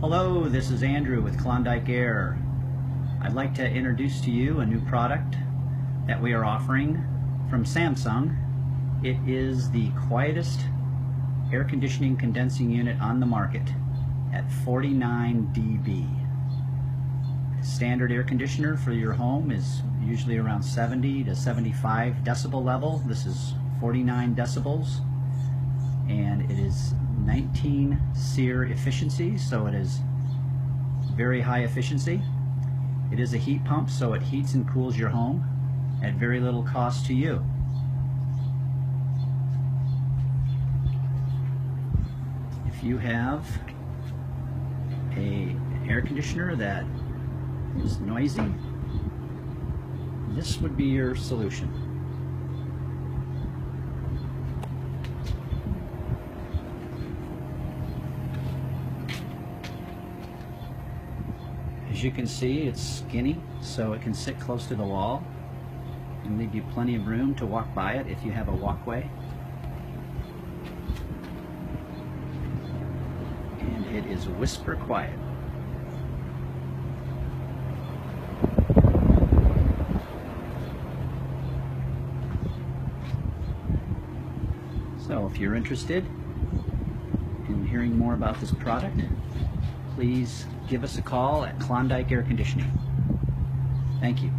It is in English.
Hello, this is Andrew with Klondike Air. I'd like to introduce to you a new product that we are offering from Samsung. It is the quietest air conditioning condensing unit on the market at 49 dB. Standard air conditioner for your home is usually around 70 to 75 decibel level. This is 49 decibels, and it is 19 SEER efficiency, so it is very high efficiency. It is a heat pump, so it heats and cools your home at very little cost to you. If you have an air conditioner that is noisy, this would be your solution. As you can see, it's skinny, so it can sit close to the wall and leave you plenty of room to walk by it if you have a walkway. And it is whisper quiet. So if you're interested in hearing more about this product, please give us a call at Klondike Air Conditioning. Thank you.